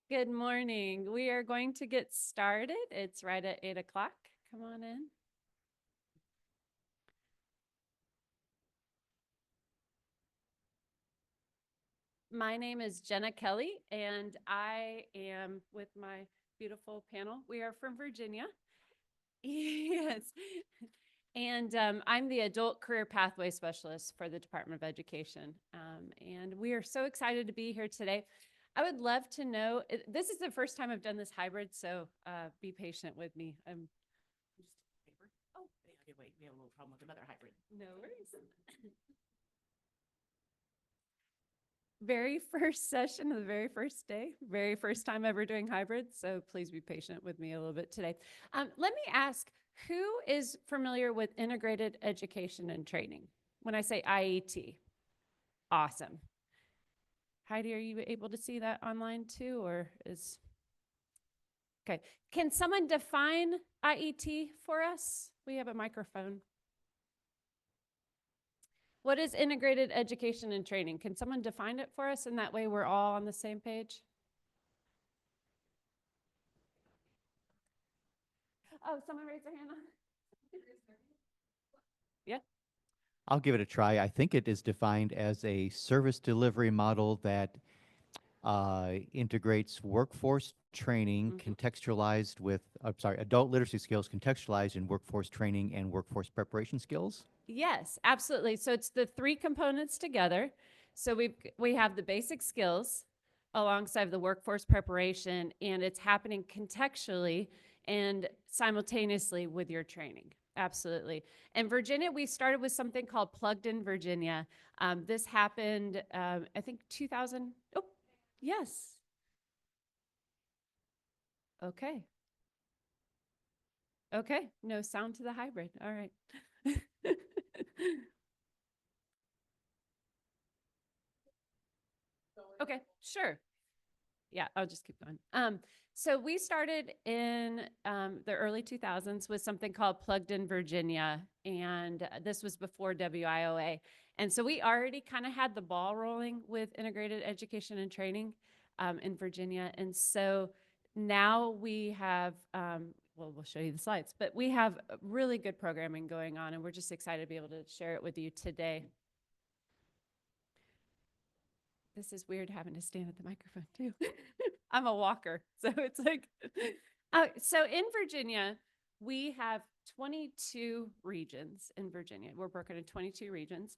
Good morning. We are going to get started. It's right at 8 o'clock. Come on in. My name is Jenna Kelly, and I am with my beautiful panel. We are from Virginia. Yes. And I'm the Adult Career Pathway Specialist for the Department of Education. And we are so excited to be here today. I would love to know, this is the first time I've done this hybrid, so be patient with me. Just paper. Oh, yeah, wait, we have a little problem with another hybrid. No worries. Very first session of the very first day, very first time ever doing hybrid. So please be patient with me a little bit today. Let me ask, who is familiar with integrated education and training? When I say IET, awesome. Heidi, are you able to see that online too, or is, okay. Can someone define IET for us? We have a microphone. What is integrated education and training? Can someone define it for us? And that way we're all on the same page. Oh, someone raise their hand. Yeah. I'll give it a try. I think it is defined as a service delivery model that integrates workforce training contextualized with, adult literacy skills contextualized in workforce training and workforce preparation skills. Yes, absolutely. So it's the three components together. So we have the basic skills alongside the workforce preparation, and it's happening contextually and simultaneously with your training. Absolutely. In Virginia, we started with something called Plugged in Virginia. This happened, I think, 2000. Oh, yes. Okay. Okay. No sound to the hybrid. All right. Okay, sure. Yeah, I'll just keep going. So we started in the early 2000s with something called Plugged in Virginia, and this was before WIOA. And so we already kind of had the ball rolling with integrated education and training in Virginia. And so now we have, well, we'll show you the slides, but we have really good programming going on, and we're just excited to be able to share it with you today. This is weird having to stand at the microphone too. I'm a walker, so it's like, so in Virginia, we have 22 regions in Virginia. We're broken into 22 regions,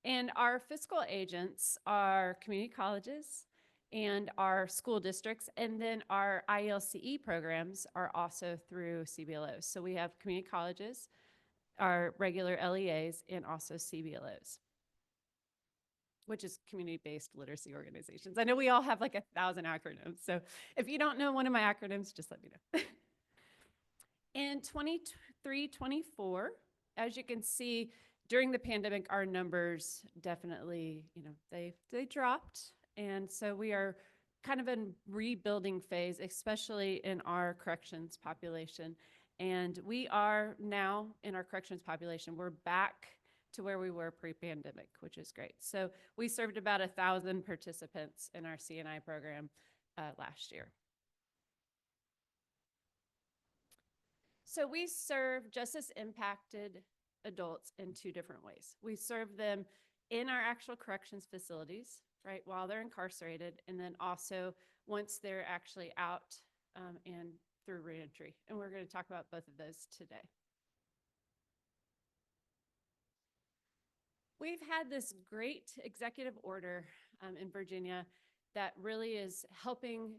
and our fiscal agents are community colleges and our school districts, and then our ILCE programs are also through CBLOs. So we have community colleges, our regular LEAs, and also CBLOs, which is community-based literacy organizations. I know we all have like 1,000 acronyms. So if you don't know one of my acronyms, just let me know. In 23, 24, as you can see, during the pandemic, our numbers definitely, they dropped. And so we are kind of in rebuilding phase, especially in our corrections population. And we are now in our corrections population, we're back to where we were pre-pandemic, which is great. So we served about 1,000 participants in our CNI program last year. So we serve justice impacted adults in two different ways. We serve them in our actual corrections facilities, right, while they're incarcerated, and then also once they're actually out and through reentry. And we're going to talk about both of those today. We've had this great executive order in Virginia that really is helping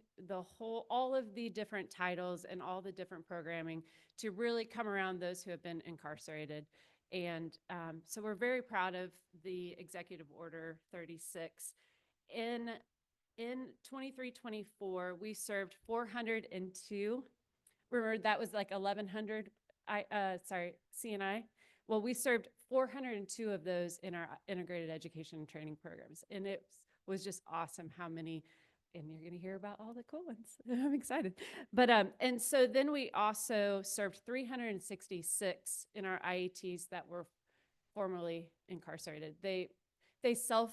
all of the different titles and all the different programming to really come around those who have been incarcerated. And so we're very proud of the Executive Order 36. In 23-24, we served 402. Remember, that was like 1,100, CNI. Well, we served 402 of those in our integrated education and training programs. And it was just awesome how many, and you're going to hear about all the cool ones. I'm excited. But, and so then we also served 366 in our IETs that were formerly incarcerated. They self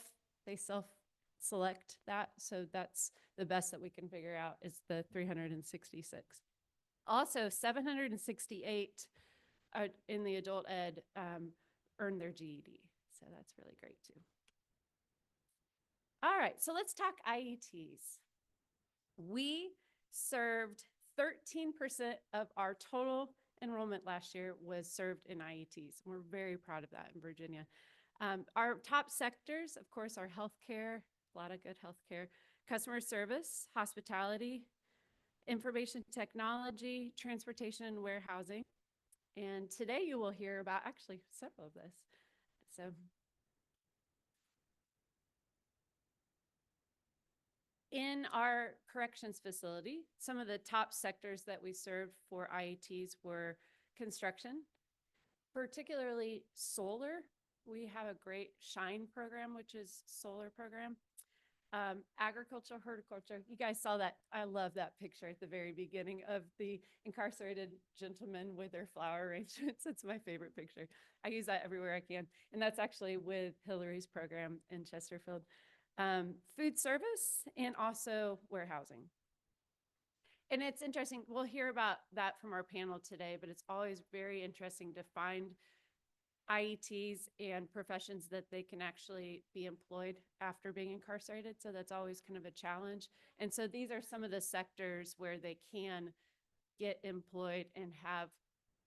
select that. So that's the best that we can figure out is the 366. Also, 768 in the adult ed earned their GED. So that's really great too. All right, so let's talk IETs. We served 13% of our total enrollment last year was served in IETs. We're very proud of that in Virginia. Our top sectors, of course, are healthcare, a lot of good healthcare, customer service, hospitality, information technology, transportation, and warehousing. And today you will hear about actually several of this. So in our corrections facility, some of the top sectors that we served for IETs were construction, particularly solar. We have a great SHINE program, which is solar program. Agriculture, horticulture. You guys saw that. I love that picture at the very beginning of the incarcerated gentlemen with their flower arrangements. It's my favorite picture. I use that everywhere I can. And that's actually with Hillary's program in Chesterfield. Food service and also warehousing. And it's interesting. We'll hear about that from our panel today, but it's always very interesting to find IETs and professions that they can actually be employed after being incarcerated. So that's always kind of a challenge. And so these are some of the sectors where they can get employed and have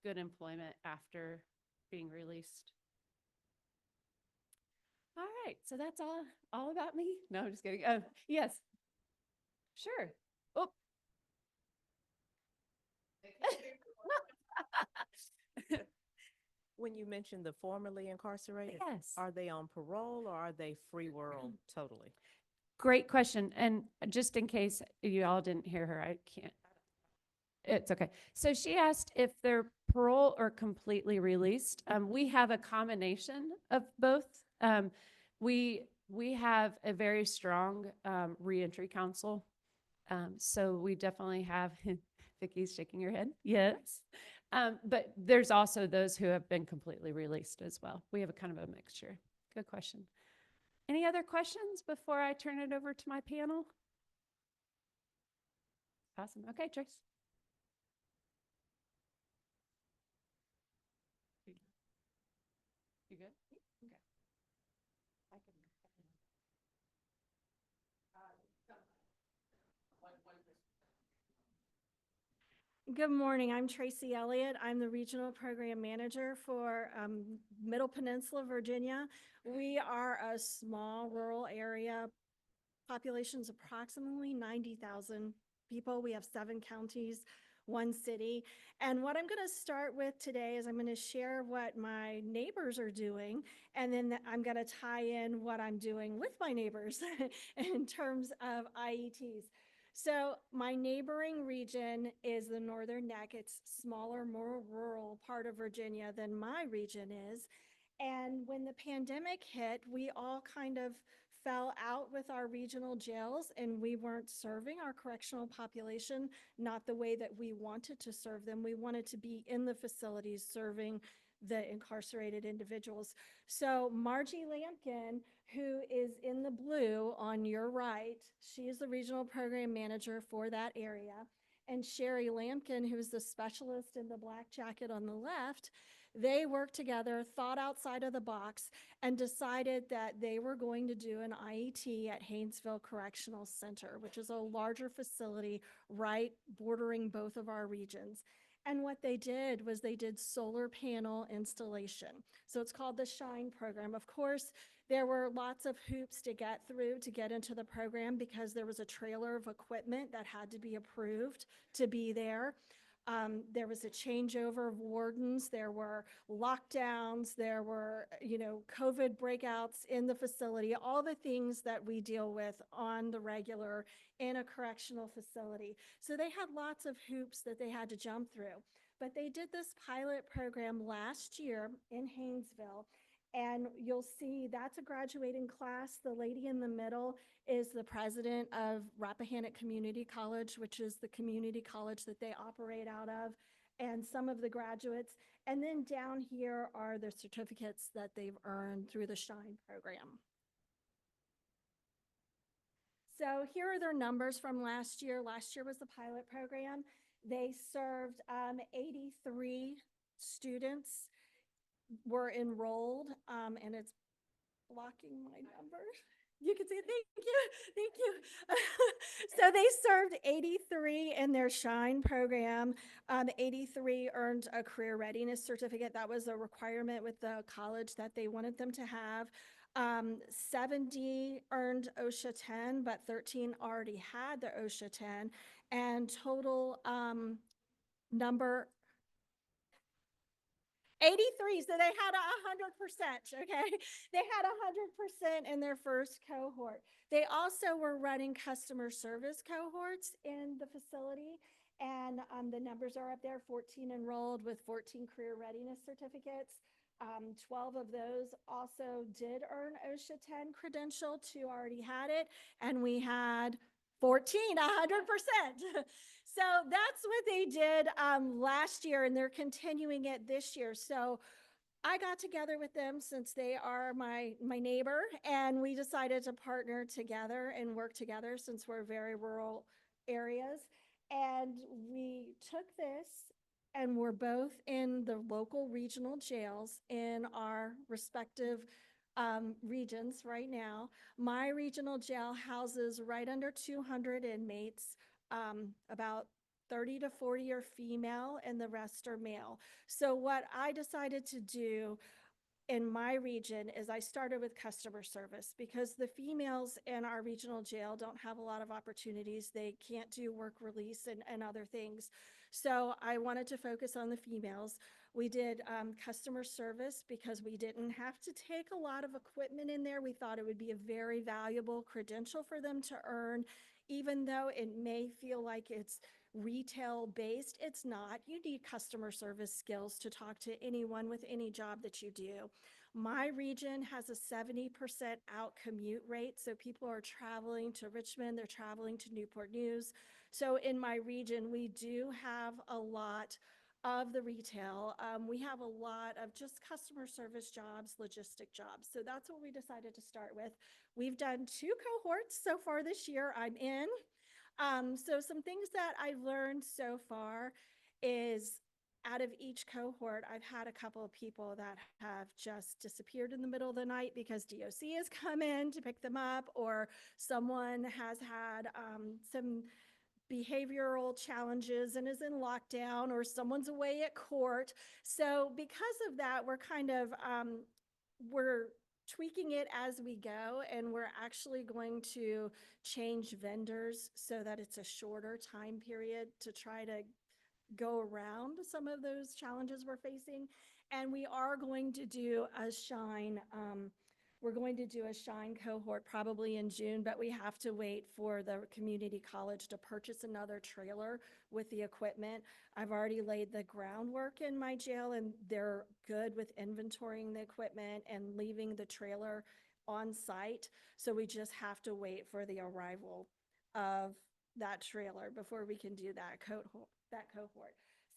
good employment after being released. All right, so that's all about me. No, I'm just kidding. Yes, sure. Oh, When you mentioned the formerly incarcerated, yes. are they on parole or are they free world totally? Great question. And just in case you all didn't hear her, I can't. It's okay. So she asked if they're parole or completely released. We have a combination of both. We have a very strong reentry council. So we definitely have, Vicky's shaking her head. Yes. But there's also those who have been completely released as well. We have a kind of a mixture. Good question. Any other questions before I turn it over to my panel? Awesome. Okay, Trace. You good? Okay. I can. Good morning. I'm Tracy Elliott. I'm the Regional Program Manager for Middle Peninsula, Virginia. We are a small rural area. Population's approximately 90,000 people. We have 7 counties, 1 city. And what I'm going to start with today is I'm going to share what my neighbors are doing, and then I'm going to tie in what I'm doing with my neighbors in terms of IETs. So my neighboring region is the Northern Neck. It's smaller, more rural part of Virginia than my region is. And when the pandemic hit, we all kind of fell out with our regional jails, and we weren't serving our correctional population, not the way that we wanted to serve them. We wanted to be in the facilities serving the incarcerated individuals. So Margie Lampkin, who is in the blue on your right, she is the regional program manager for that area. And Sherry Lampkin, who's the specialist in the black jacket on the left, they worked together, thought outside of the box, and decided that they were going to do an IET at Haynesville Correctional Center, which is a larger facility right bordering both of our regions. And what they did was they did solar panel installation. So it's called the SHINE program. Of course, there were lots of hoops to get through to get into the program because there was a trailer of equipment that had to be approved to be there. There was a changeover of wardens, there were lockdowns, there were, COVID breakouts in the facility, all the things that we deal with on the regular in a correctional facility. So they had lots of hoops that they had to jump through. But they did this pilot program last year in Haynesville. And you'll see that's a graduating class. The lady in the middle is the president of Rappahannock Community College, which is the community college that they operate out of, and some of the graduates. And then down here are the certificates that they've earned through the SHINE program. So here are their numbers from last year. Last year was the pilot program. They served 83 students were enrolled, and it's blocking my number. You can see it. Thank you. Thank you. So they served 83 in their Shine program. 83 earned a career readiness certificate. That was a requirement with the college that they wanted them to have. 70 earned OSHA 10, but 13 already had their OSHA 10. And total number 83, so they had 100%, okay? They had 100% in their first cohort. They also were running customer service cohorts in the facility, and the numbers are up there, 14 enrolled with 14 career readiness certificates. 12 of those also did earn OSHA 10 credential, 2 already had it, and we had 14, 100%. So that's what they did last year, and they're continuing it this year. So I got together with them since they are my neighbor, and we decided to partner together and work together since we're very rural areas. And we took this, and we're both in the local regional jails in our respective regions right now. My regional jail houses right under 200 inmates. About 30 to 40 are female and the rest are male. So what I decided to do in my region is I started with customer service because the females in our regional jail don't have a lot of opportunities. They can't do work release and other things. So I wanted to focus on the females. We did customer service because we didn't have to take a lot of equipment in there. We thought it would be a very valuable credential for them to earn, even though it may feel like it's retail based. It's not. You need customer service skills to talk to anyone with any job that you do. My region has a 70% out commute rate. So people are traveling to Richmond, they're traveling to Newport News. So in my region, we do have a lot of the retail. We have a lot of just customer service jobs, logistic jobs. So that's what we decided to start with. We've done 2 cohorts so far this year. I'm in. So some things that I've learned so far is out of each cohort, I've had a couple of people that have just disappeared in the middle of the night because DOC has come in to pick them up, or someone has had some behavioral challenges and is in lockdown, or someone's away at court. So because of that, we're kind of, we're tweaking it as we go, and we're actually going to change vendors so that it's a shorter time period to try to go around some of those challenges we're facing. And we are going to do a Shine, we're going to do a Shine cohort probably in June, but we have to wait for the community college to purchase another trailer with the equipment. I've already laid the groundwork in my jail, and they're good with inventorying the equipment and leaving the trailer on site. So we just have to wait for the arrival of that trailer before we can do that cohort.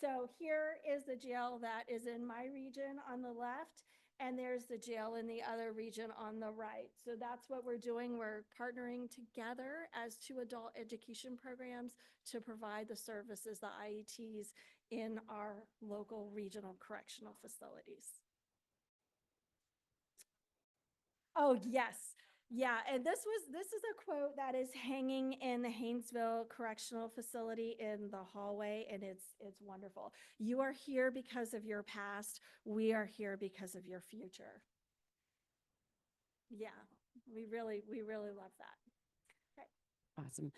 So here is the jail that is in my region on the left, and there's the jail in the other region on the right. So that's what we're doing. We're partnering together as 2 adult education programs to provide the services, the IETs, in our local regional correctional facilities. Oh, yes. Yeah, and this is a quote that is hanging in the Haynesville Correctional Facility in the hallway, and it's wonderful. You are here because of your past. We are here because of your future. Yeah, we really love that. Awesome.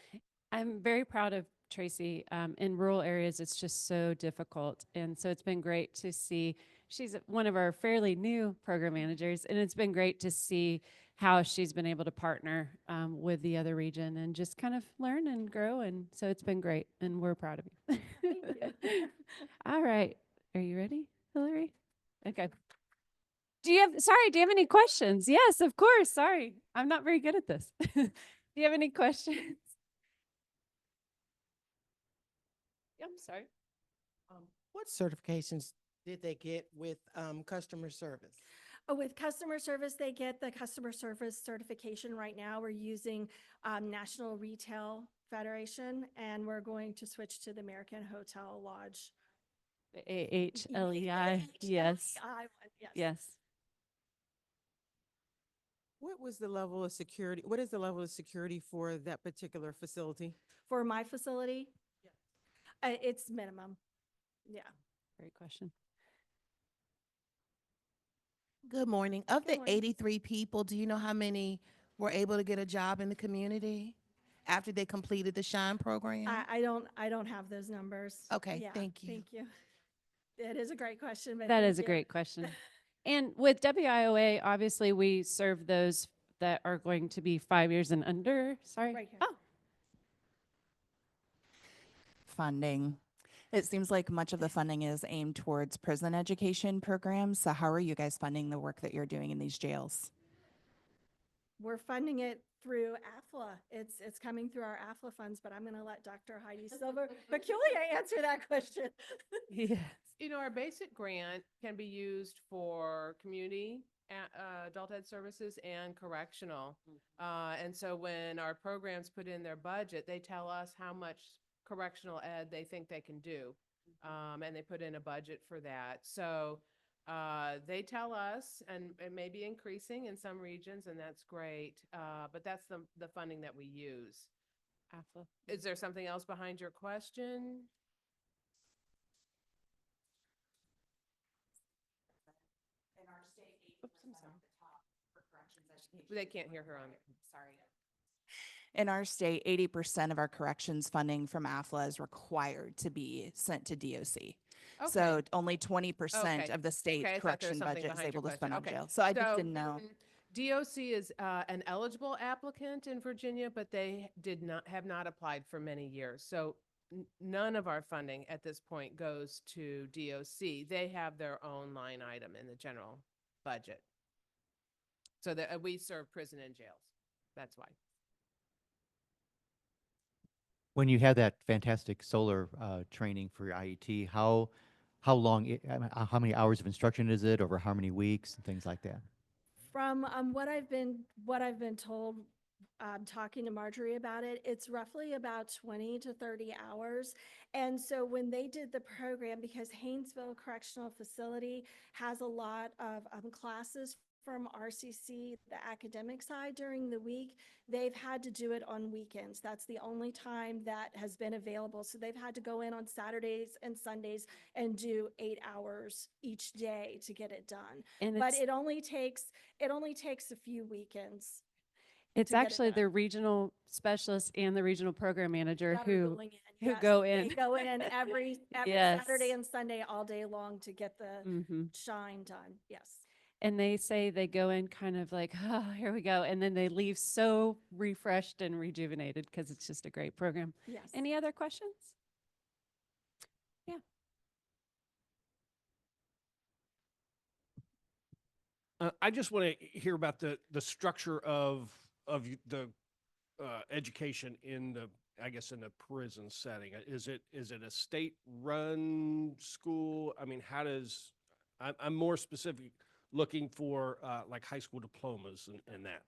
I'm very proud of Tracy. In rural areas, it's just so difficult. And so it's been great to see, she's one of our fairly new program managers, and it's been great to see how she's been able to partner with the other region and just kind of learn and grow. And so it's been great, and we're proud of you. Thank you. All right. Are you ready, Hillary? Okay. Do you have any questions? Yes, of course. Sorry. I'm not very good at this. Do you have any questions? I'm sorry. What certifications did they get with customer service? With customer service, they get the customer service certification right now. We're using National Retail Federation, and we're going to switch to the American Hotel Lodge. The AHLEI, yes, HLEI one, yes. yes. What was the level of security? What is the level of security for that particular facility? For my facility, it's minimum. Yeah. Great question. Good morning. Of Good the morning. 83 people, do you know how many were able to get a job in the community after they completed the SHINE program? I don't have those numbers. Okay, Yeah, thank you. Thank you. It is a great question, but That thank is a you. great question. And with WIOA, obviously, we serve those that are going to be 5 years and under. Sorry. Right here. Oh, Funding. It seems like much of the funding is aimed towards prison education programs. So how are you guys funding the work that you're doing in these jails? We're funding it through AFLA. It's coming through our AFLA funds, but I'm going to let Dr. Heidi Silver Peculiar answer that question. yes. You know, our basic grant can be used for community adult ed services and correctional. And so when our programs put in their budget, they tell us how much correctional ed they think they can do. And they put in a budget for that. So they tell us, and it may be increasing in some regions, and that's great. But that's the funding that we use. AFLA. Is there something else behind your question? Oops, I'm sorry. They can't hear her on. Sorry. In our state, 80% of our corrections funding from AFLA is required to be sent to DOC. So only 20% Okay. of the state's Okay, I thought there was correction something budget is behind your able to spend on question. jail. So I just So, didn't know. DOC is an eligible applicant in Virginia, but they have not applied for many years. So none of our funding at this point goes to DOC. They have their own line item in the general budget. So that we serve prison and jails. That's why. When you have that fantastic solar training for your IET, how long, how many hours of instruction is it, over how many weeks, and things like that? From what I've been told, talking to Marjorie about it, it's roughly about 20 to 30 hours. And so when they did the program, because Haynesville Correctional Facility has a lot of classes from RCC, the academic side during the week, they've had to do it on weekends. That's the only time that has been available. So they've had to go in on Saturdays and Sundays and do 8 hours each day to get it done. And But it only takes a few weekends. it's to get it actually done. the regional specialist and the regional program manager that are who going in. Yes, go in. They go in every Yes. Saturday and Sunday all day long to get the Mhm. shine done. Yes. And they say they go in kind of like, oh, here we go. And then they leave so refreshed and rejuvenated because it's just a great program. Yes. Any other questions? I just want to hear about the structure of the education in the, I guess, in the prison setting. Is it a state run school? I mean, how does I'm more specific, looking for like high school diplomas and that.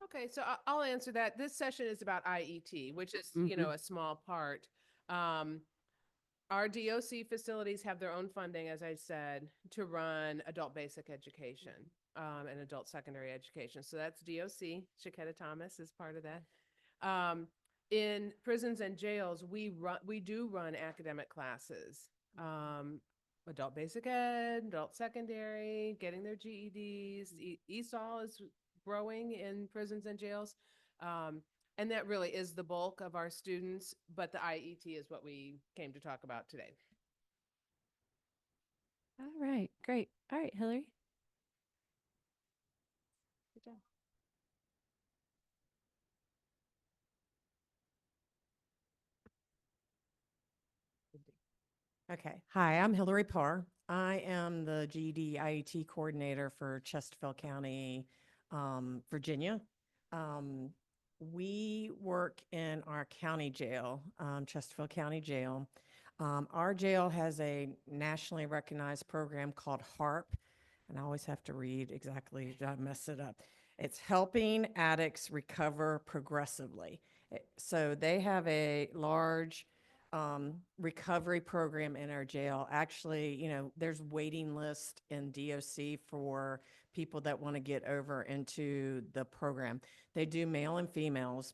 Okay, so I'll answer that. This session is about IET, which is, you know, a small part. Our DOC facilities have their own funding, as I said, to run adult basic education and adult secondary education. So that's DOC. Chiquetta Thomas is part of that. In prisons and jails, we do run academic classes. Adult basic ed, adult secondary, getting their GEDs. ESOL is growing in prisons and jails. And that really is the bulk of our students, but the IET is what we came to talk about today. All right, great. All right, Hillary. Good job. Okay. Hi, I'm Hillary Parr. I am the GED IET coordinator for Chesterfield County, Virginia. We work in our county jail, Chesterfield County Jail. Our jail has a nationally recognized program called HARP. and I always have to read exactly, I mess it up. It's helping addicts recover progressively. So they have a large recovery program in our jail. Actually, there's waiting list in DOC for people that want to get over into the program. They do male and females.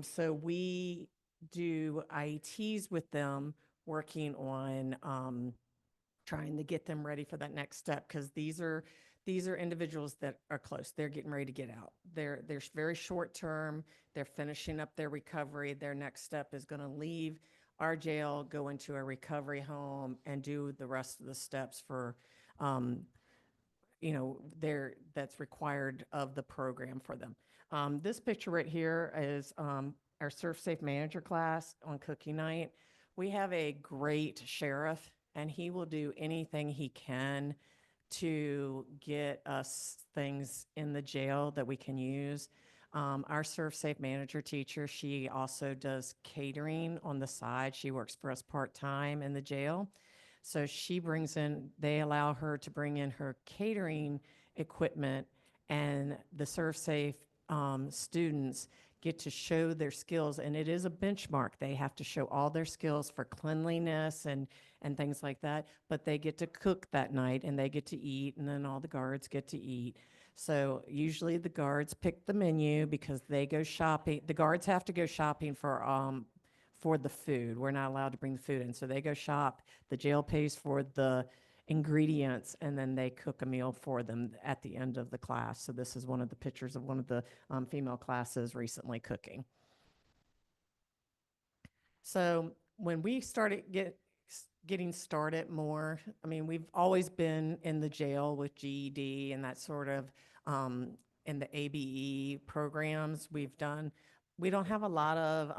So we do IETs with them, working on trying to get them ready for that next step, because these are individuals that are close. They're getting ready to get out. They're very short term. They're finishing up their recovery. Their next step is going to leave our jail, go into a recovery home, and do the rest of the steps for that's required of the program for them. This picture right here is our Surf Safe Manager class on cookie night. We have a great sheriff, and he will do anything he can to get us things in the jail that we can use. Our Surf Safe Manager teacher, she also does catering on the side. She works for us part-time in the jail. So they allow her to bring in her catering equipment, and the Surf Safe students get to show their skills, and it is a benchmark. They have to show all their skills for cleanliness and things like that, but they get to cook that night, and they get to eat, and then all the guards get to eat. So usually the guards pick the menu because they go shopping. The guards have to go shopping for the food. We're not allowed to bring the food in. So they go shop, the jail pays for the ingredients, and then they cook a meal for them at the end of the class. So this is one of the pictures of one of the female classes recently cooking. So when we started getting started more, I mean, we've always been in the jail with GED and that sort of, in the ABE programs we've done. We don't have a lot of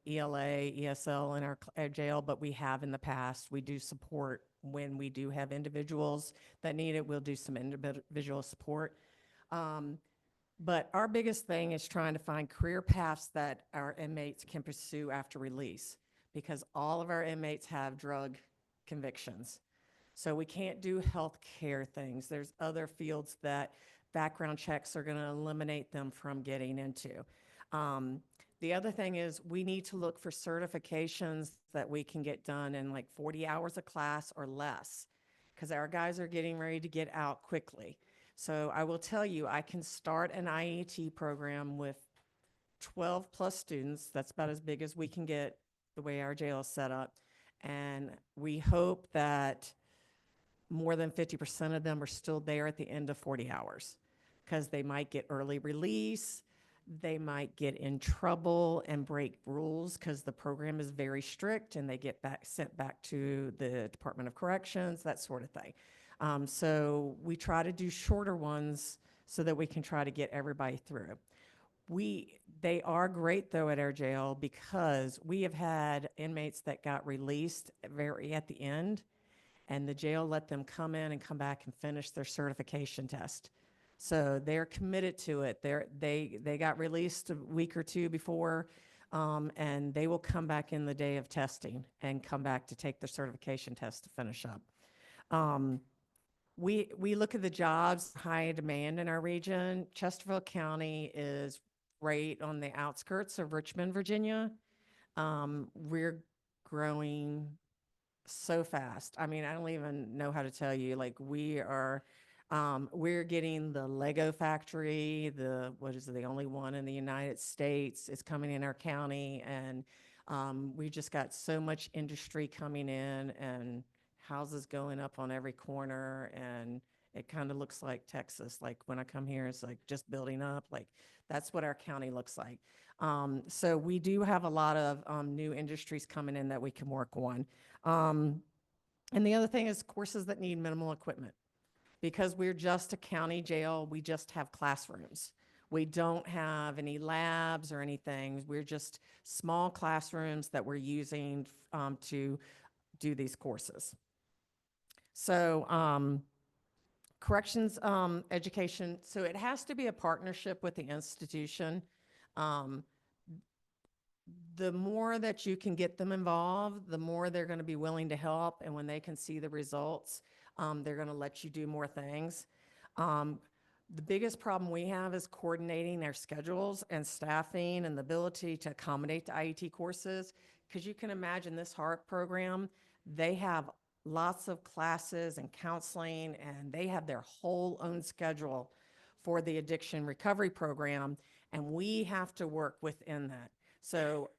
ELA, ESL in our jail, but we have in the past. We do support when we do have individuals that need it. We'll do some individual support. But our biggest thing is trying to find career paths that our inmates can pursue after release, because all of our inmates have drug convictions. So we can't do health care things. There's other fields that background checks are going to eliminate them from getting into. The other thing is we need to look for certifications that we can get done in like 40 hours of class or less, because our guys are getting ready to get out quickly. So I will tell you, I can start an IET program with 12 plus students. That's about as big as we can get the way our jail is set up. And we hope that more than 50% of them are still there at the end of 40 hours, because they might get early release. They might get in trouble and break rules because the program is very strict, and they get sent back to the Department of Corrections, that sort of thing. So we try to do shorter ones so that we can try to get everybody through. They are great though at our jail, because we have had inmates that got released very at the end, and the jail let them come in and come back and finish their certification test. So they're committed to it. They got released a week or two before, and they will come back in the day of testing and come back to take their certification test to finish up. We look at the jobs, high demand in our region. Chesterfield County is right on the outskirts of Richmond, Virginia. We're growing so fast. I mean, I don't even know how to tell you. Like, we're getting the Lego factory, the only one in the United States. It's coming in our county, and we just got so much industry coming in, and houses going up on every corner, and it kind of looks like Texas. Like when I come here, it's like just building up. Like that's what our county looks like. So we do have a lot of new industries coming in that we can work on. And the other thing is courses that need minimal equipment. Because we're just a county jail, we just have classrooms. We don't have any labs or anything. We're just small classrooms that we're using to do these courses. So corrections education, so it has to be a partnership with the institution. The more that you can get them involved, the more they're going to be willing to help, and when they can see the results. They're going to let you do more things. Um, the biggest problem we have is coordinating their schedules and staffing and the ability to accommodate the IET courses. Because you can imagine this HARP program, they have lots of classes and counseling, and they have their whole own schedule for the addiction recovery program, and we have to work within that. So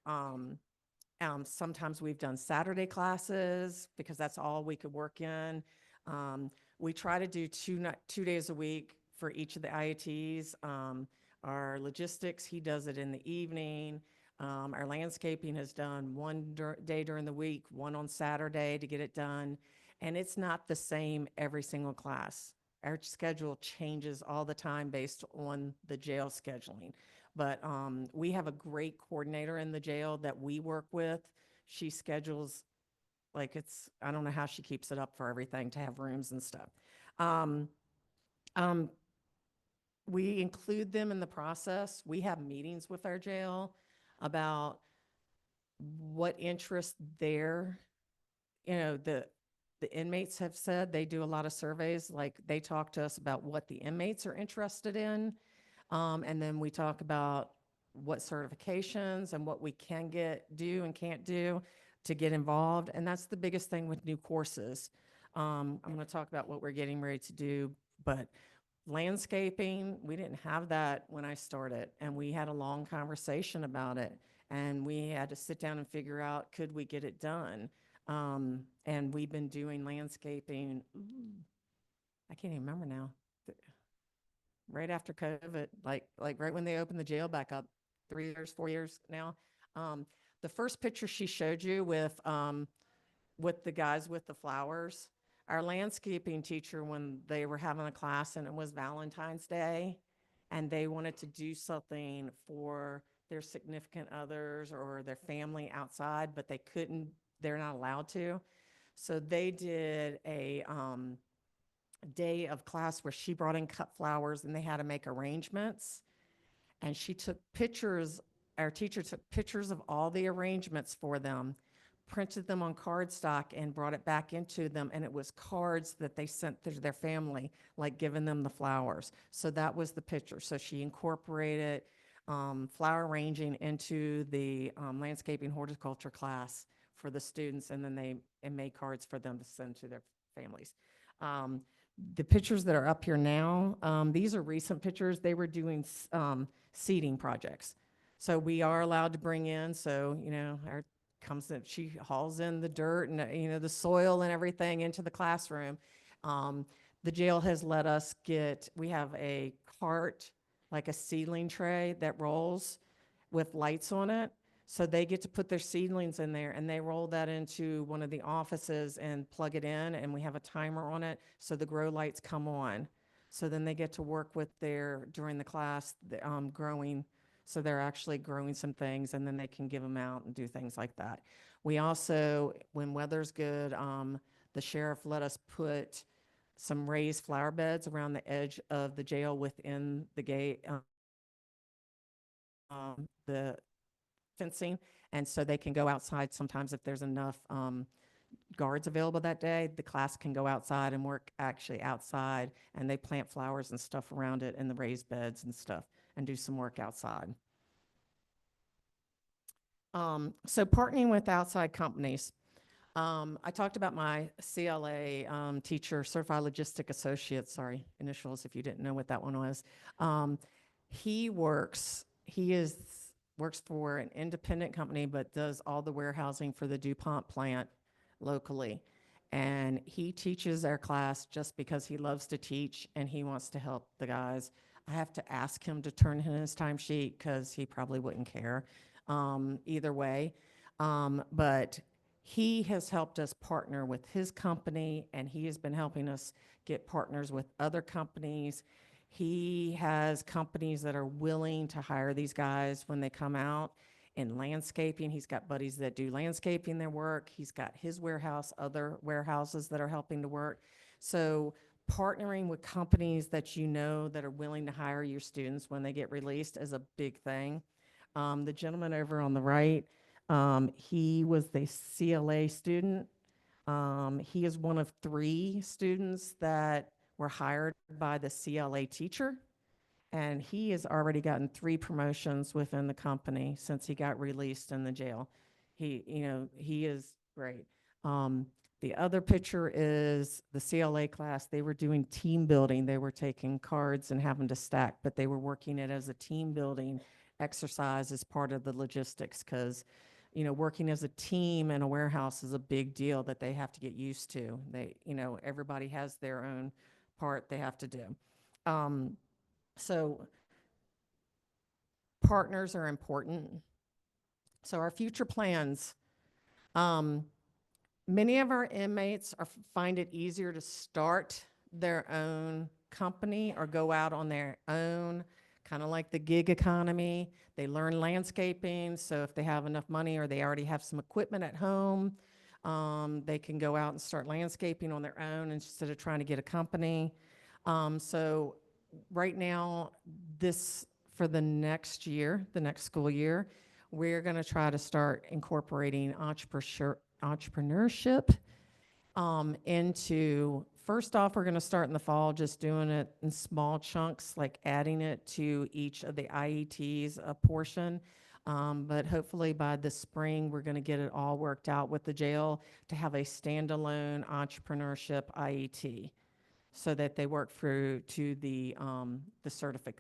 sometimes we've done Saturday classes because that's all we could work in. We try to do 2 days a week for each of the IETs. Our logistics, he does it in the evening. Our landscaping has done one day during the week, one on Saturday to get it done. And it's not the same every single class. Our schedule changes all the time based on the jail scheduling. But we have a great coordinator in the jail that we work with. She schedules like I don't know how she keeps it up for everything to have rooms and stuff. We include them in the process. We have meetings with our jail about what interest the inmates have said. They do a lot of surveys, like they talk to us about what the inmates are interested in. And then we talk about what certifications and what we can do and can't do to get involved. And that's the biggest thing with new courses. I'm going to talk about what we're getting ready to do, but landscaping, we didn't have that when I started, and we had a long conversation about it, and we had to sit down and figure out, could we get it done? And we've been doing landscaping, I can't even remember now, right after COVID, like right when they opened the jail back up, 3 years, 4 years now. The first picture she showed you with the guys with the flowers, our landscaping teacher, when they were having a class and it was Valentine's Day and they wanted to do something for their significant others or their family outside, but they're not allowed to. So they did a day of class where she brought in cut flowers and they had to make arrangements. And she took pictures, our teacher took pictures of all the arrangements for them, printed them on cardstock and brought it back into them. And it was cards that they sent to their family, like giving them the flowers. So that was the picture. So she incorporated flower arranging into the landscaping horticulture class for the students. And then they made cards for them to send to their families. The pictures that are up here now, these are recent pictures. They were doing seeding projects. So we are allowed to bring in, she hauls in the dirt and, the soil and everything into the classroom. The jail has let us we have a cart, like a seedling tray that rolls with lights on it. So they get to put their seedlings in there and they roll that into one of the offices and plug it in, and we have a timer on it so the grow lights come on. So then they get to work during the class, growing. So they're actually growing some things and then they can give them out and do things like that. We also, when weather's good, the sheriff let us put some raised flower beds around the edge of the jail within the gate, the fencing, and so they can go outside sometimes if there's enough guards available that day. The class can go outside and work actually outside, and they plant flowers and stuff around it in the raised beds and stuff and do some work outside. So partnering with outside companies. I talked about my CLA teacher, Certified Logistic Associate, sorry, initials if you didn't know what that one was. He works for an independent company, but does all the warehousing for the DuPont plant locally. And he teaches our class just because he loves to teach and he wants to help the guys. I have to ask him to turn in his timesheet because he probably wouldn't care either way. But he has helped us partner with his company, and he has been helping us get partners with other companies. He has companies that are willing to hire these guys when they come out. In landscaping, he's got buddies that do landscaping their work. He's got his warehouse, other warehouses that are helping to work. So partnering with companies that that are willing to hire your students when they get released is a big thing. The gentleman over on the right, he was the CLA student. He is one of 3 students that were hired by the CLA teacher, and he has already gotten 3 promotions within the company since he got released in the jail. He is great. The other picture is the CLA class. They were doing team building. They were taking cards and having to stack, but they were working it as a team building exercise as part of the logistics, because working as a team in a warehouse is a big deal that they have to get used to. Everybody has their own part they have to do. So partners are important. So our future plans, many of our inmates find it easier to start their own company or go out on their own, kind of like the gig economy. They learn landscaping, so if they have enough money or they already have some equipment at home, they can go out and start landscaping on their own instead of trying to get a company. So right now, for the next year, the next school year, we're going to try to start incorporating entrepreneurship into, first off, we're going to start in the fall just doing it in small chunks, like adding it to each of the IETs, a portion. But hopefully by the spring, we're going to get it all worked out with the jail to have a standalone entrepreneurship IET, so that they work through to the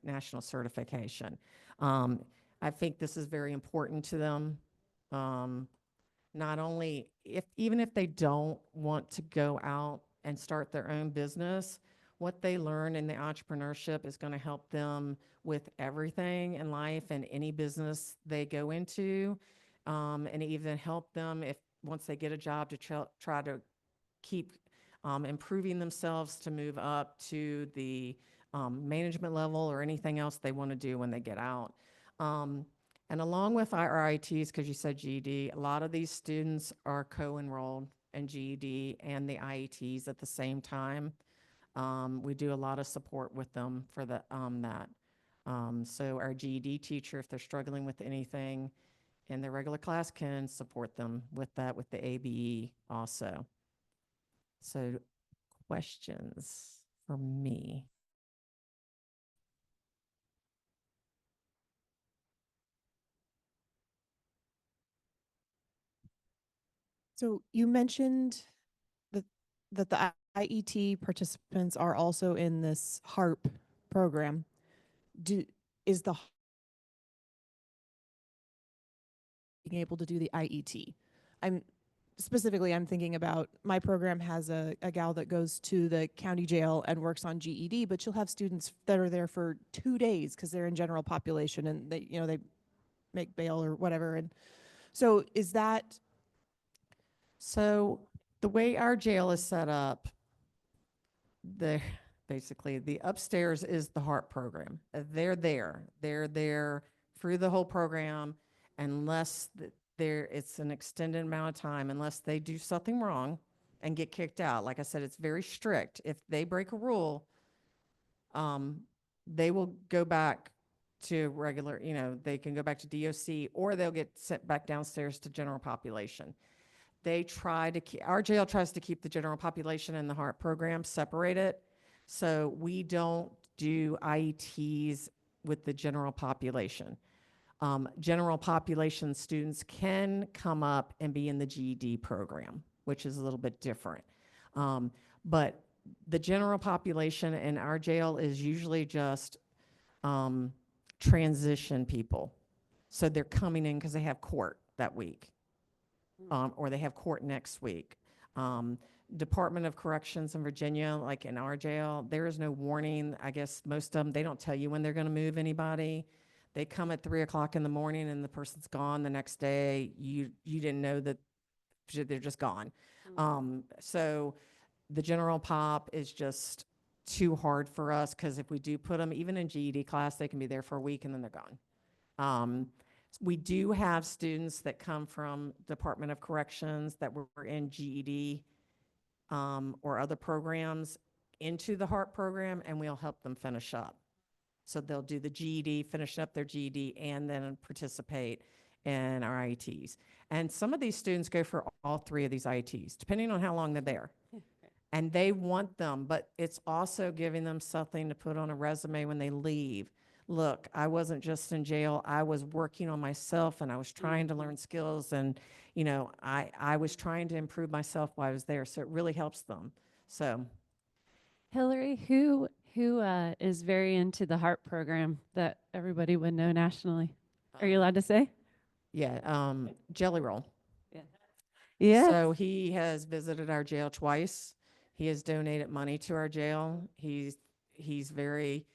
national certification. I think this is very important to them. Not only even if they don't want to go out and start their own business, what they learn in the entrepreneurship is going to help them with everything in life and any business they go into, and even help them if once they get a job to try to keep improving themselves to move up to the management level or anything else they want to do when they get out. And along with our IETs, because you said GED, a lot of these students are co-enrolled in GED and the IETs at the same time. We do a lot of support with them for that. So our GED teacher, if they're struggling with anything in their regular class, can support them with that with the ABE also. So questions for me? So you mentioned that the IET participants are also in this HARP program. Is the being able to do the IET? I'm thinking about my program has a gal that goes to the county jail and works on GED, but you'll have students that are there for 2 days because they're in general population and they make bail or whatever. And so is that So the way our jail is set up, basically the upstairs is the HARP program. They're there through the whole program, unless it's an extended amount of time, unless they do something wrong and get kicked out. Like I said, it's very strict. If they break a rule, they will go back to regular, they can go back to DOC, or they'll get sent back downstairs to general population. Our jail tries to keep the general population and the HARP program separated. So we don't do IETs with the general population. General population students can come up and be in the GED program, which is a little bit different. But the general population in our jail is usually just transition people. So they're coming in because they have court that week. Or they have court next week. Department of Corrections in Virginia, like in our jail, there is no warning. I guess most of them, they don't tell you when they're going to move anybody. They come at 3 o'clock in the morning and the person's gone the next day. You didn't know that they're just gone. So the general pop is just too hard for us, because if we do put them even in GED class, they can be there for a week and then they're gone. We do have students that come from Department of Corrections that were in GED or other programs into the HARP program, and we'll help them finish up. So they'll do the GED, finish up their GED, and then participate in our IETs. And some of these students go for all 3 of these IETs, depending on how long they're there. And they want them, but it's also giving them something to put on a resume when they leave. Look, I wasn't just in jail, I was working on myself and I was trying to learn skills, and, you know, I was trying to improve myself while I was there. So it really helps them. So Hillary, who is very into the HARP program that everybody would know nationally? Are you allowed to say? yeah, Jelly Roll. Yeah. So he has visited our jail twice. He has donated money to our jail. He's very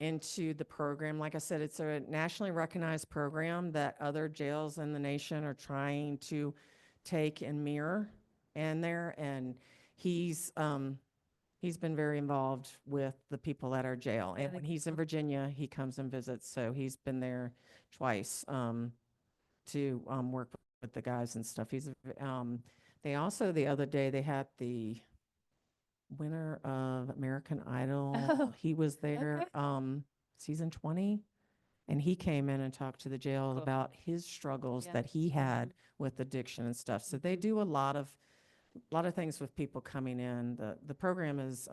into the program. Like I said, it's a nationally recognized program that other jails in the nation are trying to take and mirror in there. And he's been very involved with the people at our jail. And when he's in Virginia, he comes and visits. So he's been there twice to work with the guys and stuff. They also, the other day, they had the winner of American Idol. Oh, He was there, okay. season 20, and he came in and talked to the jail Cool. about his struggles Yeah. that he had with addiction and stuff. So they do a lot of things with people coming in. The program is,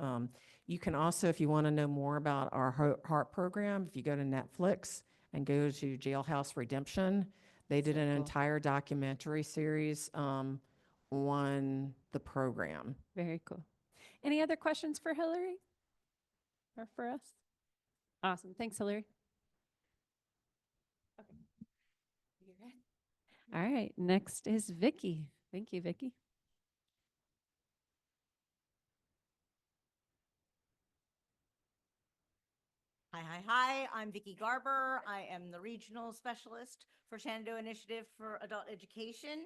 you can also, if you want to know more about our HEART program, if you go to Netflix and go to Jailhouse Redemption, they did So an cool. entire documentary series on the program. Very cool. Any other questions for Hillary or for us? Awesome. Thanks, Hillary. All right. Next is Vicky. Thank you, Vicky. Hi. I'm Vicki Garber. I am the regional specialist for Shenandoah Initiative for Adult Education,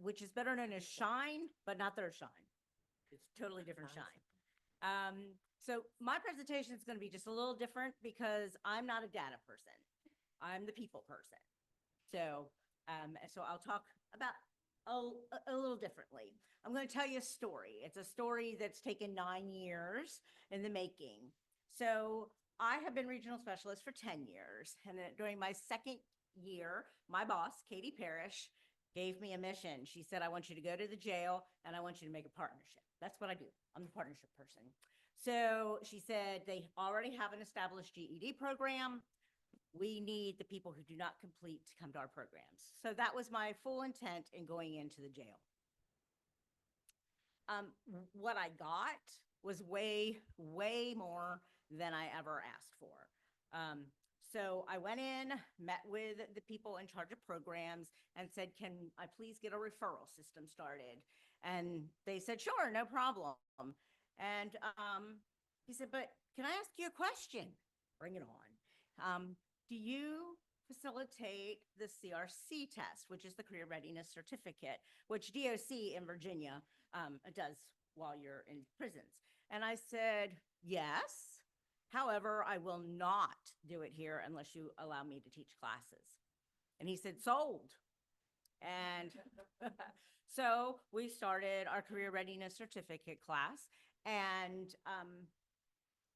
which is better known as SHINE, but not their SHINE. It's totally different SHINE. So my presentation is going to be just a little different because I'm not a data person. I'm the people person. So I'll talk about a little differently. I'm going to tell you a story. It's a story that's taken 9 years in the making. So I have been regional specialist for 10 years. And then during my second year, my boss, Katie Parrish, gave me a mission. She said, I want you to go to the jail and I want you to make a partnership. That's what I do. I'm the partnership person. So she said, they already have an established GED program. We need the people who do not complete to come to our programs. So that was my full intent in going into the jail. What I got was way more than I ever asked for. So I went in, met with the people in charge of programs and said, can I please get a referral system started? And they said, sure, no problem. And he said, but can I ask you a question? Bring it on. Do you facilitate the CRC test, which is the Career Readiness Certificate, which DOC in Virginia does while you're in prisons? And I said, yes. However, I will not do it here unless you allow me to teach classes. And he said, sold. And so we started our Career Readiness Certificate class, and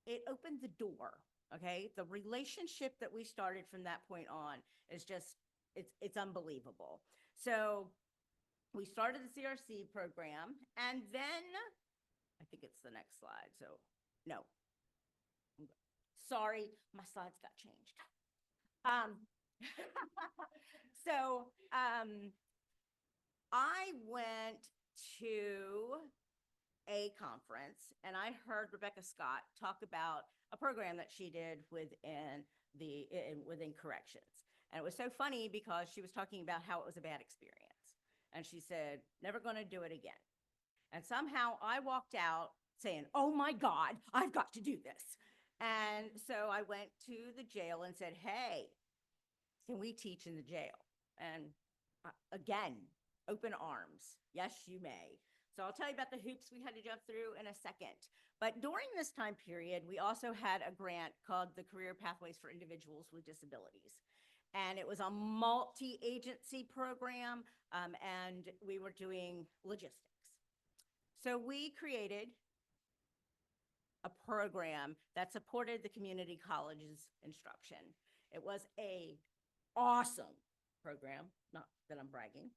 it opened the door. Okay, the relationship that we started from that point on is just, it's unbelievable. So we started the CRC program, and then I think it's the next slide. So no, sorry, my slides got changed. I went to a conference and I heard Rebecca Scott talk about a program that she did within corrections. And it was so funny because she was talking about how it was a bad experience. And she said, never going to do it again. And somehow I walked out saying, oh my God, I've got to do this. And so I went to the jail and said, hey, can we teach in the jail? And again, open arms. Yes, you may. So I'll tell you about the hoops we had to jump through in a second. But during this time period, we also had a grant called the Career Pathways for Individuals with Disabilities. And it was a multi-agency program, and we were doing logistics. So we created a program that supported the community college's instruction. It was a awesome program, not that I'm bragging.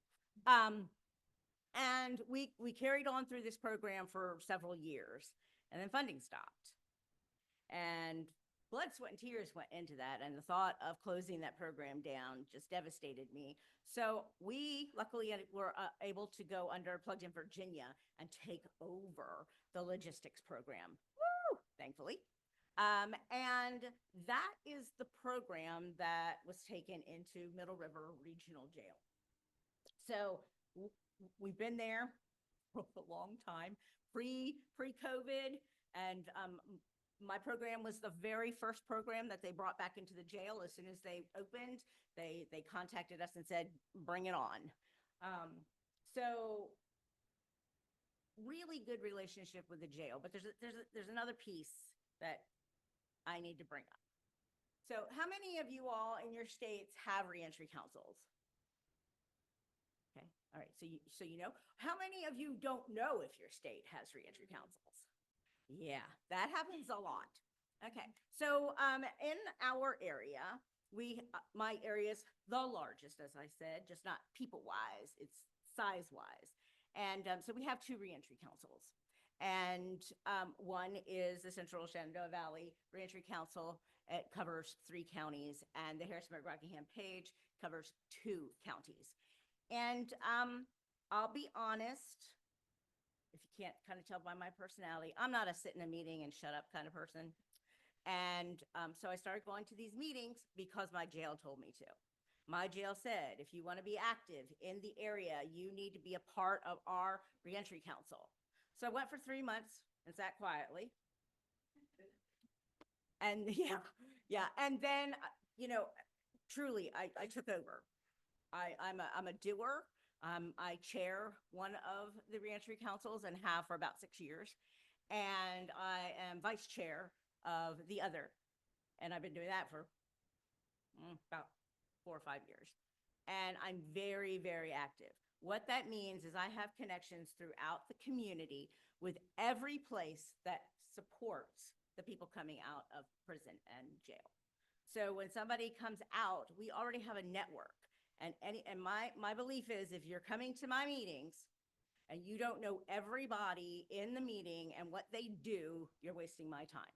And we carried on through this program for several years, and then funding stopped. And blood, sweat, and tears went into that, and the thought of closing that program down just devastated me. So we luckily were able to go under Plugged In Virginia and take over the logistics program. Woo! Thankfully. And that is the program that was taken into Middle River Regional Jail. So we've been there for a long time, pre-COVID, and my program was the very first program that they brought back into the jail. As soon as they opened, they contacted us and said, bring it on. So really good relationship with the jail, but there's another piece that I need to bring up. So how many of you all in your states have reentry councils? Okay, all right, so you know. How many of you don't know if your state has reentry councils? Yeah, that happens a lot. Okay, so in our area, my area's the largest, as I said, just not people-wise, it's size-wise. And so we have 2 reentry councils. And one is the Central Shenandoah Valley Reentry Council. It covers 3 counties, and the Harrisonburg-Rockingham-Page covers 2 counties. And I'll be honest, if you can't kind of tell by my personality, I'm not a sit in a meeting and shut up kind of person. And so I started going to these meetings because my jail told me to. My jail said, if you want to be active in the area, you need to be a part of our reentry council. So I went for 3 months and sat quietly. And yeah. And then, you know, truly, I took over. I'm a doer. I chair one of the reentry councils and have for about 6 years. And I am vice chair of the other. And I've been doing that for about 4 or 5 years. And I'm very, very active. What that means is I have connections throughout the community with every place that supports the people coming out of prison and jail. So when somebody comes out, we already have a network. And my belief is if you're coming to my meetings and you don't know everybody in the meeting and what they do, you're wasting my time.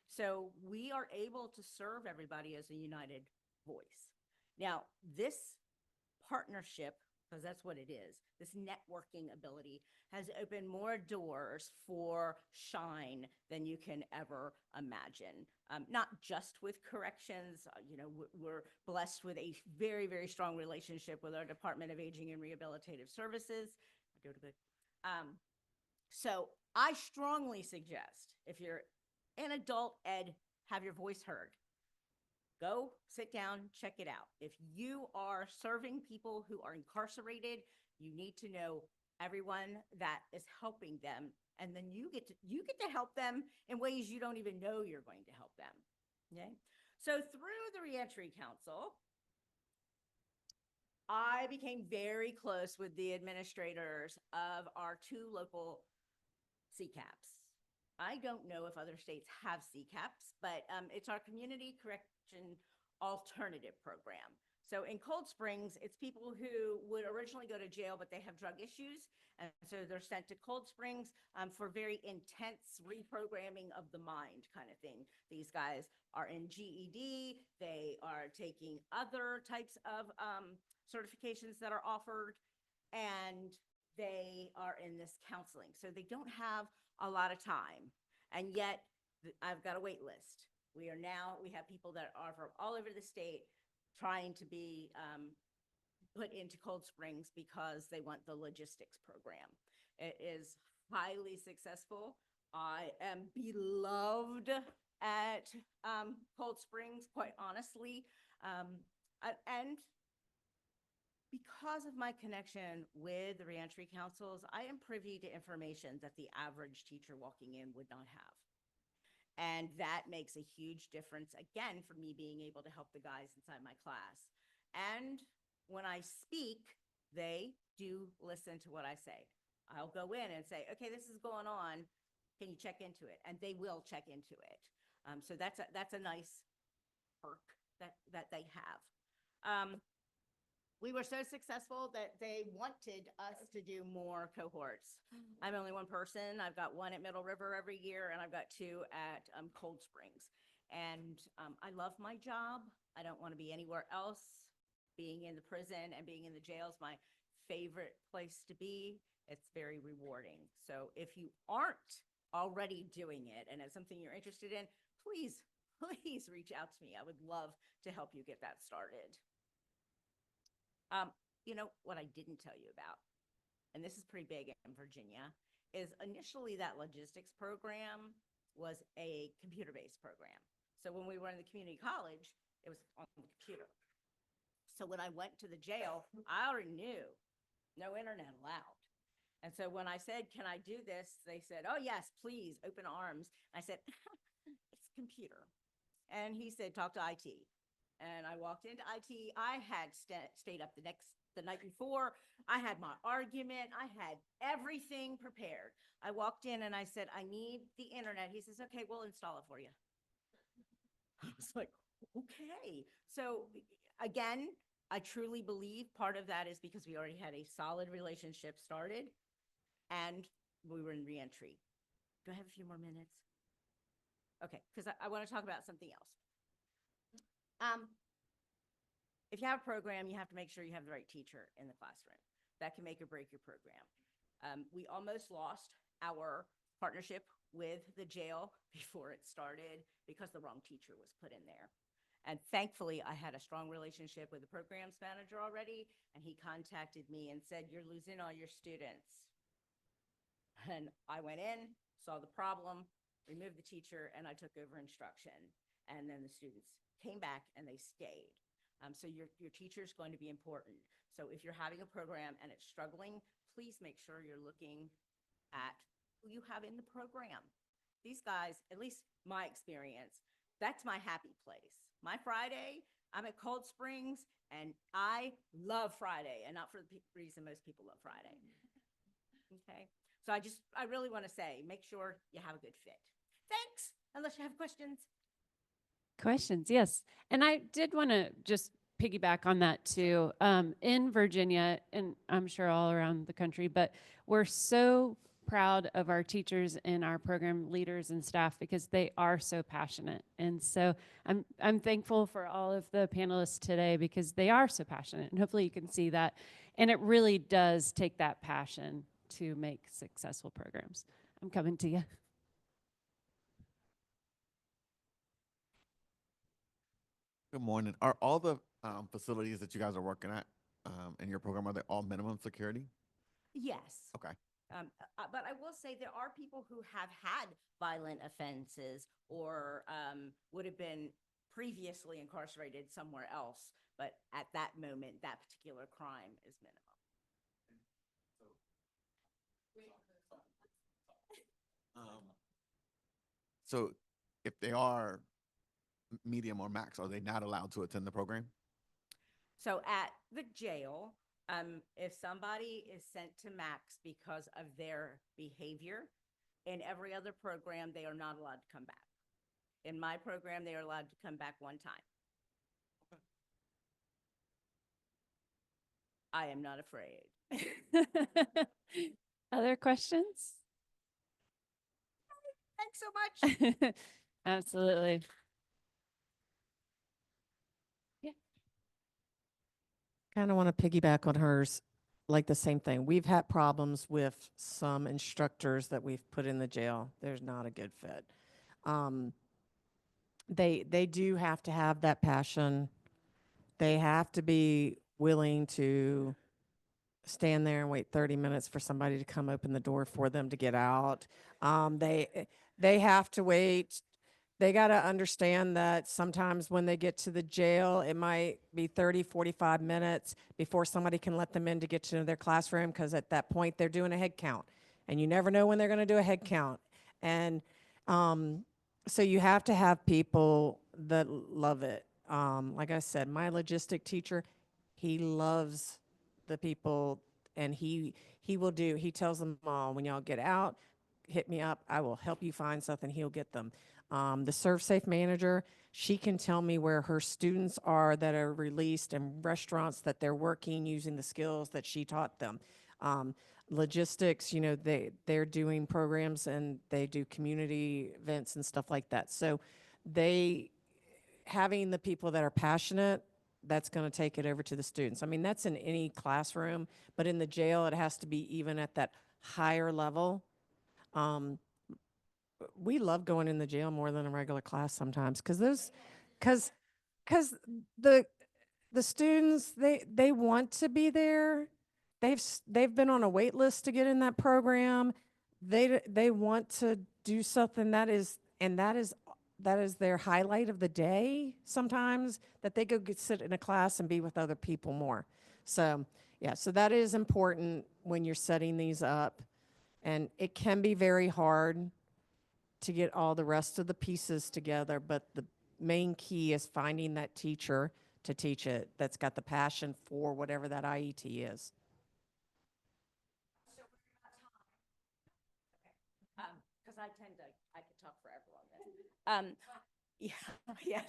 So we are able to serve everybody as a united voice. Now, this partnership, because that's what it is, this networking ability has opened more doors for Shine than you can ever imagine. Not just with corrections, you know, we're blessed with a very, very strong relationship with our Department of Aging and Rehabilitative Services. So I strongly suggest if you're in adult ed, have your voice heard. Go sit down, check it out. If you are serving people who are incarcerated, you need to know everyone that is helping them. And then you get to help them in ways you don't even know you're going to help them. Okay. So through the Reentry Council, I became very close with the administrators of our 2 local CCAPs. I don't know if other states have CCAPs, but it's our Community Correction Alternative Program. So in Cold Springs, it's people who would originally go to jail, but they have drug issues. And so they're sent to Cold Springs for very intense reprogramming of the mind kind of thing. These guys are in GED. They are taking other types of certifications that are offered, and they are in this counseling. So they don't have a lot of time. And yet I've got a wait list. We have people that are from all over the state trying to be put into Cold Springs because they want the logistics program. It is highly successful. I am beloved at Cold Springs, quite honestly. And because of my connection with the reentry councils, I am privy to information that the average teacher walking in would not have. And that makes a huge difference, again, for me being able to help the guys inside my class. And when I speak, they do listen to what I say. I'll go in and say, okay, this is going on. Can you check into it? And they will check into it. So that's a nice perk that they have. we were so successful that they wanted us to do more cohorts. I'm only one person. I've got one at Middle River every year, and I've got two at Cold Springs. And I love my job. I don't want to be anywhere else. Being in the prison and being in the jail is my favorite place to be. It's very rewarding. So if you aren't already doing it and it's something you're interested in, please, please reach out to me. I would love to help you get that started. You know, what I didn't tell you about, and this is pretty big in Virginia, is initially that logistics program was a computer-based program. So when we were in the community college, it was on the computer. So when I went to the jail, I already knew no internet allowed. And so when I said, can I do this? They said, oh yes, please, open arms. I said, it's computer. And he said, talk to IT. And I walked into IT. I had stayed up the night before. I had my argument. I had everything prepared. I walked in and I said, I need the internet. He says, okay, we'll install it for you. I was like, okay. So again, I truly believe part of that is because we already had a solid relationship started and we were in reentry. Do I have a few more minutes? Okay, because I want to talk about something else. If you have a program, you have to make sure you have the right teacher in the classroom. That can make or break your program. We almost lost our partnership with the jail before it started because the wrong teacher was put in there. And thankfully, I had a strong relationship with the programs manager already, and he contacted me and said, you're losing all your students. And I went in, saw the problem, removed the teacher, and I took over instruction. And then the students came back and they stayed. So your teacher is going to be important. So if you're having a program and it's struggling, please make sure you're looking at who you have in the program. These guys, at least my experience, that's my happy place. My Friday, I'm at Cold Springs, and I love Friday, and not for the reason most people love Friday. Okay, so I really want to say, make sure you have a good fit. Thanks, unless you have questions. Questions, yes. And I did want to just piggyback on that too. In Virginia, and I'm sure all around the country, but we're so proud of our teachers and our program leaders and staff because they are so passionate. And so I'm thankful for all of the panelists today because they are so passionate, and hopefully you can see that. And it really does take that passion to make successful programs. I'm coming to you. Good morning. Are all the facilities that you guys are working at in your program, are they all minimum security? Yes. Okay. But I will say there are people who have had violent offenses or would have been previously incarcerated somewhere else, but at that moment, that particular crime is minimum. So if they are medium or max, are they not allowed to attend the program? So at the jail, if somebody is sent to max because of their behavior, in every other program, they are not allowed to come back. In my program, they are allowed to come back one time. Okay. I am not afraid. Other questions? Thanks so much. Absolutely. Kind of want to piggyback on hers, like the same thing. We've had problems with some instructors that we've put in the jail. There's not a good fit. They do have to have that passion. They have to be willing to stand there and wait 30 minutes for somebody to come open the door for them to get out. They have to wait. They got to understand that sometimes when they get to the jail, it might be 30, 45 minutes before somebody can let them in to get to their classroom, because at that point they're doing a head count, and you never know when they're going to do a head count. And so you have to have people that love it. Like I said, my logistic teacher, he loves the people, and he tells them all, when y'all get out, hit me up. I will help you find something. He'll get them. The Serve Safe manager, she can tell me where her students are that are released and restaurants that they're working using the skills that she taught them. Logistics, you know, they're doing programs and they do community events and stuff like that. So they having the people that are passionate, that's going to take it over to the students. I mean, that's in any classroom, but in the jail, it has to be even at that higher level. We love going in the jail more than a regular class sometimes because the the students they want to be there. They've been on a wait list to get in that program. They want to do something that is their highlight of the day sometimes, that they go sit in a class and be with other people more. So yeah, so that is important when you're setting these up, and it can be very hard to get all the rest of the pieces together, but the main key is finding that teacher to teach it that's got the passion for whatever that IET is. Because I could talk forever on this. Yeah, yeah.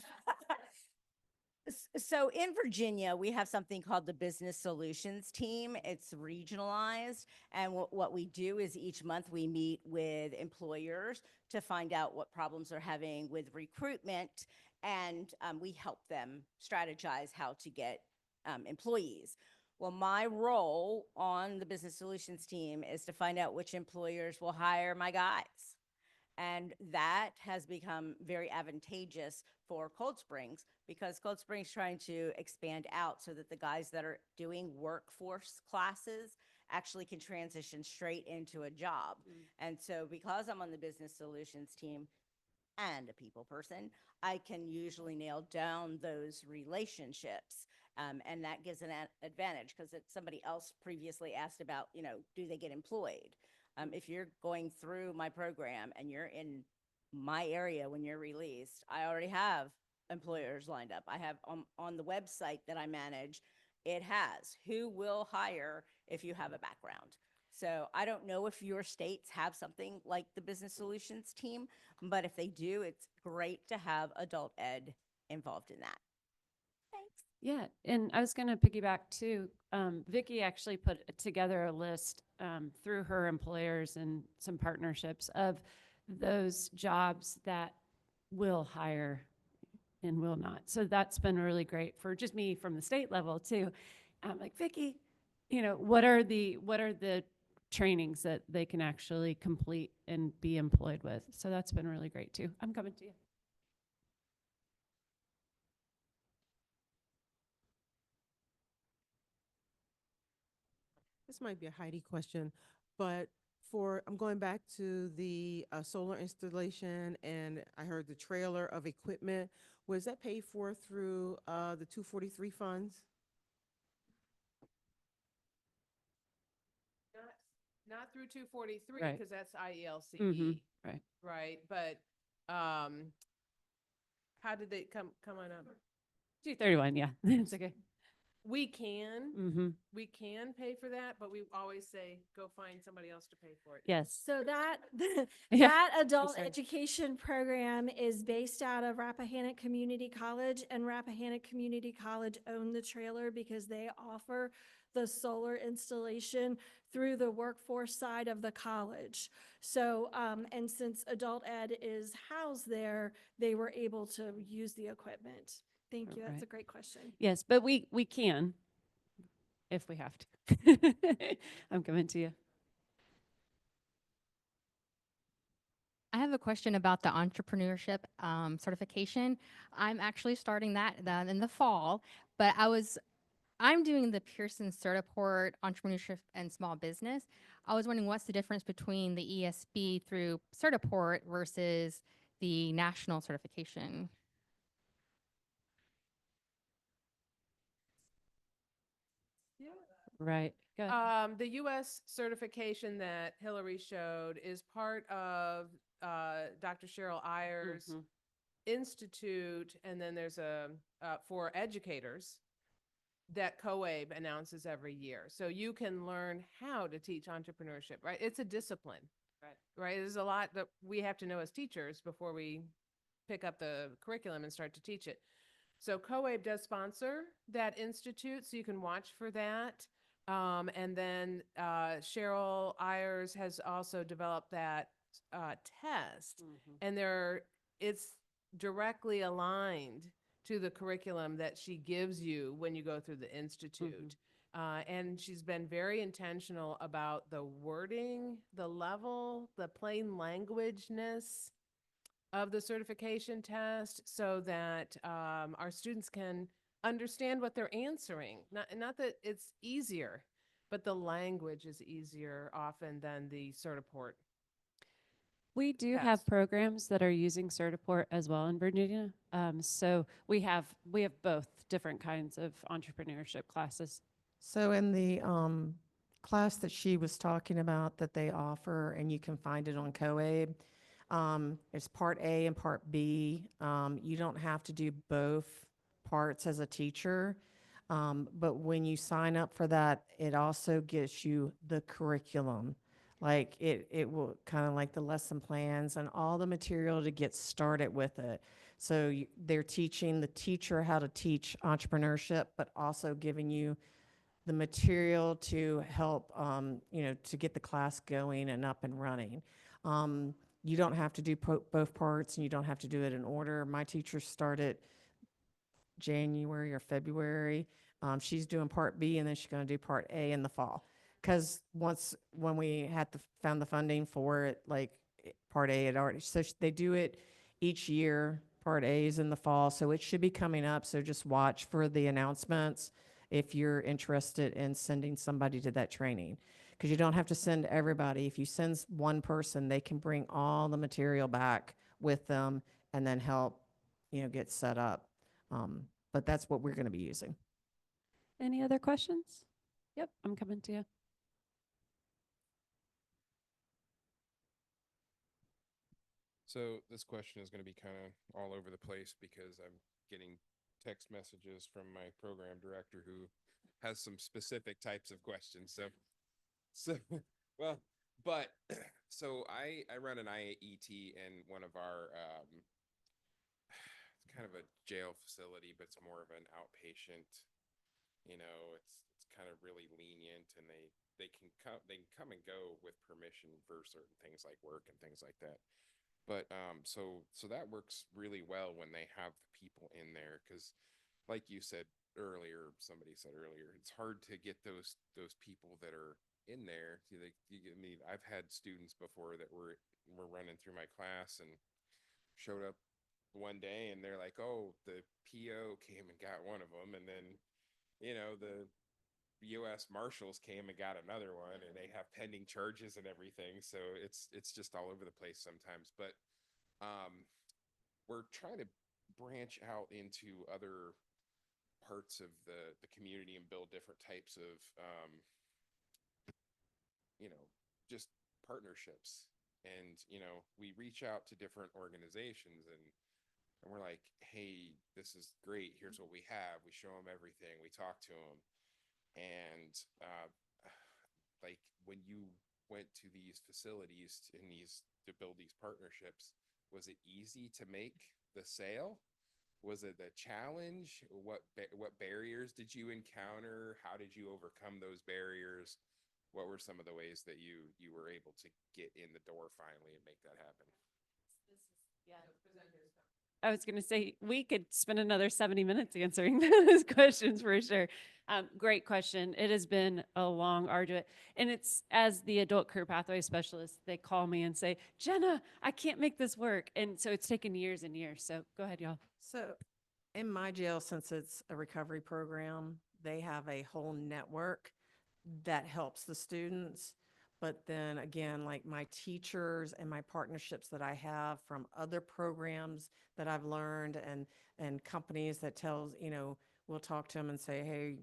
So in Virginia, we have something called the Business Solutions Team. It's regionalized. And what we do is each month we meet with employers to find out what problems they're having with recruitment. And we help them strategize how to get employees. Well, my role on the Business Solutions Team is to find out which employers will hire my guys. And that has become very advantageous for Cold Springs because Cold Springs trying to expand out so that the guys that are doing workforce classes actually can transition straight into a job. And so because I'm on the Business Solutions Team and a people person, I can usually nail down those relationships. And that gives an advantage because somebody else previously asked about, you know, do they get employed? If you're going through my program and you're in my area when you're released, I already have employers lined up. I have on the website that I manage, it has who will hire if you have a background. So I don't know if your states have something like the Business Solutions Team, but if they do, it's great to have adult ed involved in that. Thanks. Yeah, and I was going to piggyback too. Vicky actually put together a list through her employers and some partnerships of those jobs that will hire and will not. So that's been really great for just me from the state level too. I'm like, Vicky, you know, what are the trainings that they can actually complete and be employed with? So that's been really great too. I'm coming to you. This might be a Heidi question, but I'm going back to the solar installation, and I heard the trailer of equipment. Was that paid for through the 243 funds? Not through 243 Right. because that's IELCE. Right. Right. But how did they come on up? 231, yeah. It's okay. We can Mm-hmm. pay for that, but we always say go find somebody else to pay for it. Yes. So that Yeah. that adult sorry. education program is based out of Rappahannock Community College, and Rappahannock Community College own the trailer because they offer the solar installation through the workforce side of the college. So, and since adult ed is housed there, they were able to use the equipment. Thank you. That's Right. a great question. Yes, but we can if we have to. I'm coming to you. I have a question about the entrepreneurship certification. I'm actually starting that in the fall, but I'm doing the Pearson Certiport Entrepreneurship and Small Business. I was wondering what's the difference between the ESB through Certiport versus the national certification? Right. Go ahead. The U.S. certification that Hillary showed is part of Dr. Cheryl Ayer's institute, and then there's a for educators that COABE announces every year. So you can learn how to teach entrepreneurship, right? It's a discipline, right? There's a lot that we have to know as teachers before we pick up the curriculum and start to teach it. So COABE does sponsor that institute, so you can watch for that. And then Cheryl Ayers has also developed that test, and it's directly aligned to the curriculum that she gives you when you go through the institute. And she's been very intentional about the wording, the level, the plain languageness of the certification test, so that our students can understand what they're answering. Not that it's easier, but the language is easier often than the Certiport. We do Yes. have programs that are using Certiport as well in Virginia. So we have both different kinds of entrepreneurship classes. So in the class that she was talking about that they offer, and you can find it on COABE, it's part A and part B. You don't have to do both parts as a teacher. But when you sign up for that, it also gets you the curriculum. Like it will kind of like the lesson plans and all the material to get started with it. So they're teaching the teacher how to teach entrepreneurship, but also giving you the material to help, to get the class going and up and running. You don't have to do both parts, and you don't have to do it in order. My teacher started January or February. She's doing part B, and then she's going to do part A in the fall. Because when we found the funding for it, like part A had already, so they do it each year. Part A is in the fall, so it should be coming up. So just watch for the announcements if you're interested in sending somebody to that training. Because you don't have to send everybody. If you send one person, they can bring all the material back with them and then help, get set up. But that's what we're going to be using. Any other questions? Yep, I'm coming to you. So this question is going to be kind of all over the place because I'm getting text messages from my program director who has some specific types of questions. So well, but so I run an IET in one of our it's kind of a jail facility, but it's more of an outpatient. It's kind of really lenient, and they can come and go with permission for certain things like work and things like that. But so that works really well when they have the people in there, because like you said earlier, somebody said earlier, it's hard to get those people that are in there. I mean, I've had students before that were running through my class and showed up one day and they're like, oh, the PO came and got one of them, and then the U.S. Marshals came and got another one, and they have pending charges and everything. So it's just all over the place sometimes. But we're trying to branch out into other parts of the community and build different types of just partnerships. And we reach out to different organizations, and we're like, hey, this is great, here's what we have. We show them everything, we talk to them. And like when you went to these facilities to build these partnerships, was it easy to make the sale? Was it a challenge? What barriers did you encounter? How did you overcome those barriers? What were some of the ways that you were able to get in the door finally and make that happen? I was going to say, we could spend another 70 minutes answering those questions for sure. Great question. It has been a long, arduous, and it's, as the adult career pathway specialist, they call me and say, Jenna, I can't make this work. And so it's taken years and years. So go ahead, y'all. So in my jail, since it's a recovery program, they have a whole network that helps the students. But then again, like my teachers and my partnerships that I have from other programs that I've learned, and companies that we'll talk to them and say, hey,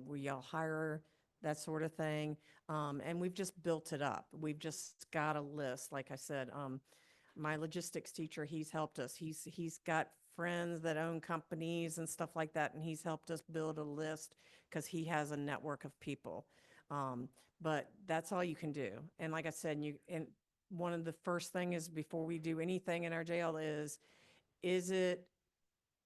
will y'all hire, that sort of thing. And we've just built it up. We've just got a list. Like I said, my logistics teacher, he's helped us. He's got friends that own companies and stuff like that, and he's helped us build a list because he has a network of people. But that's all you can do. And like I said, and one of the first thing is, before we do anything in our jail, is is it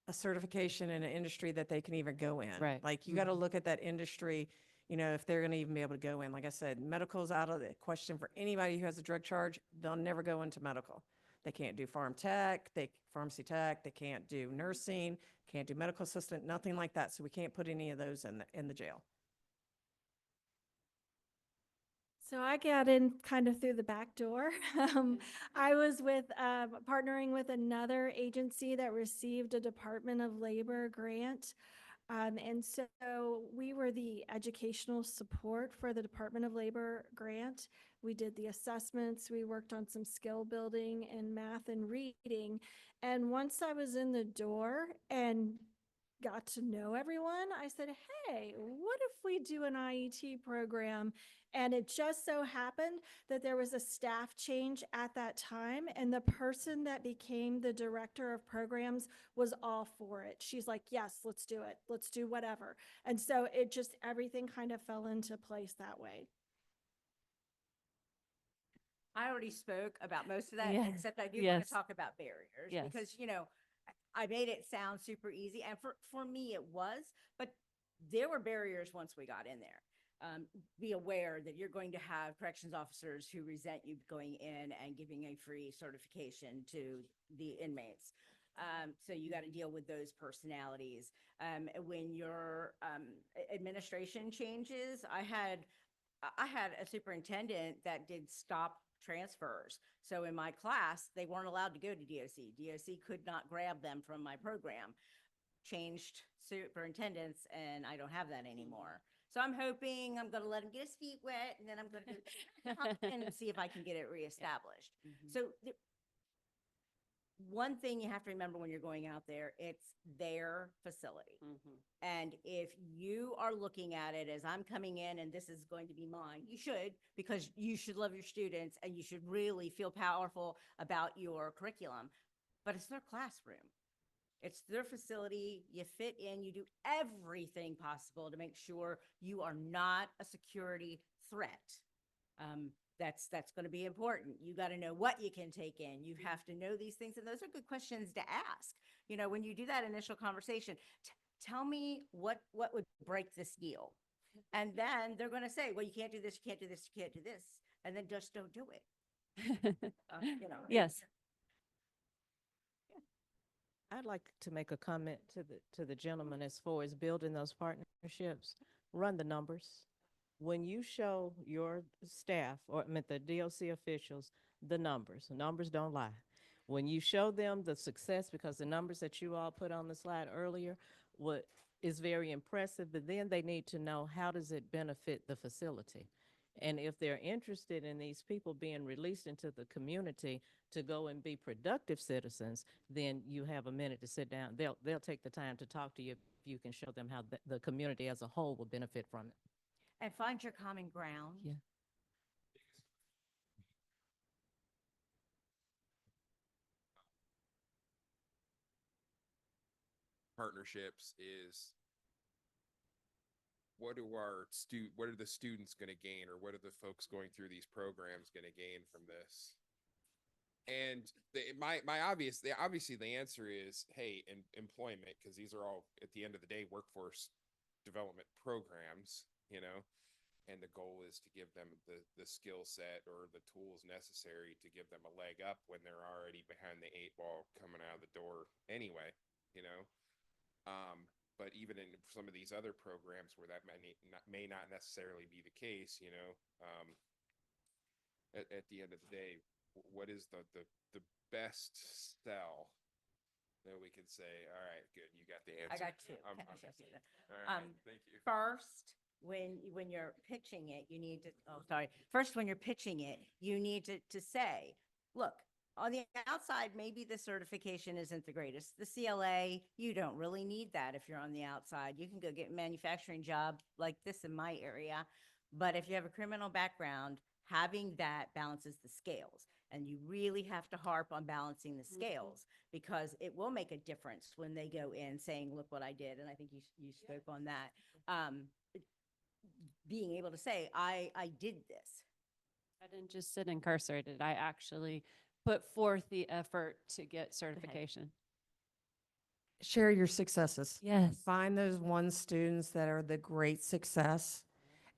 a certification in an industry that they can even go in? Right. Like, you got to look at that industry, you know, if they're going to even be able to go in. Like I said, medical's out of the question for anybody who has a drug charge. They'll never go into medical. They can't do pharmacy tech, they can't do nursing, can't do medical assistant, nothing like that. So we can't put any of those in the jail. So I got in kind of through the back door. I was partnering with another agency that received a Department of Labor grant. And so we were the educational support for the Department of Labor grant. We did the assessments, we worked on some skill building in math and reading. And once I was in the door and got to know everyone, I said, hey, what if we do an IET program? And it just so happened that there was a staff change at that time, and the person that became the director of programs was all for it. She's like, yes, let's do it. Let's do whatever. And so everything kind of fell into place that way. I already spoke about most of that, Yeah. except I do want Yes. to talk about barriers Yes. because, I made it sound super easy, and for me it was, but there were barriers once we got in there. Be aware that you're going to have corrections officers who resent you going in and giving a free certification to the inmates. So you got to deal with those personalities. When your administration changes, I had a superintendent that did stop transfers. So in my class, they weren't allowed to go to DOC. DOC could not grab them from my program. Changed superintendents, and I don't have that anymore. So I'm hoping I'm going to let him get his feet wet, and then I'm going to and see if I can get it reestablished. So one thing you have to remember when you're going out there, it's their facility. And if you are looking at it as I'm coming in and this is going to be mine, you should, because you should love your students and you should really feel powerful about your curriculum. But it's their classroom. It's their facility. You fit in, you do everything possible to make sure you are not a security threat. That's going to be important. You got to know what you can take in. You have to know these things. And those are good questions to ask. When you do that initial conversation, tell me what would break this deal. And then they're going to say, well, you can't do this, you can't do this, you can't do this. And then just don't do it. Yes. I'd like to make a comment to the gentleman as far as building those partnerships. Run the numbers. When you show your staff, or I mean the DOC officials, the numbers don't lie. When you show them the success, because the numbers that you all put on the slide earlier, what is very impressive, but then they need to know, how does it benefit the facility? And if they're interested in these people being released into the community to go and be productive citizens, then you have a minute to sit down. They'll take the time to talk to you if you can show them how the community as a whole will benefit from it. And find your common ground. Yeah. Partnerships is what are the students going to gain, or what are the folks going through these programs going to gain from this? And obviously the answer is, hey, employment, because these are all at the end of the day workforce development programs, and the goal is to give them the skill set or the tools necessary to give them a leg up when they're already behind the 8 ball coming out of the door anyway. But even in some of these other programs where that may not necessarily be the case, at the end of the day, what is the best sell that we can say, all right, good, you got the answer. I got two. All All right, thank you. First, when you're pitching it, you need to, First, when you're pitching it, you need to say, look, on the outside, maybe the certification isn't the greatest. The CLA, you don't really need that if you're on the outside. You can go get a manufacturing job like this in my area. But if you have a criminal background, having that balances the scales. And you really have to harp on balancing the scales, because it will make a difference when they go in saying, look what I did. And I think you spoke on that. Being able to say, I did this. I didn't just sit incarcerated. I actually put forth the effort to get certification. share your successes. Yes. Find those one students that are the great success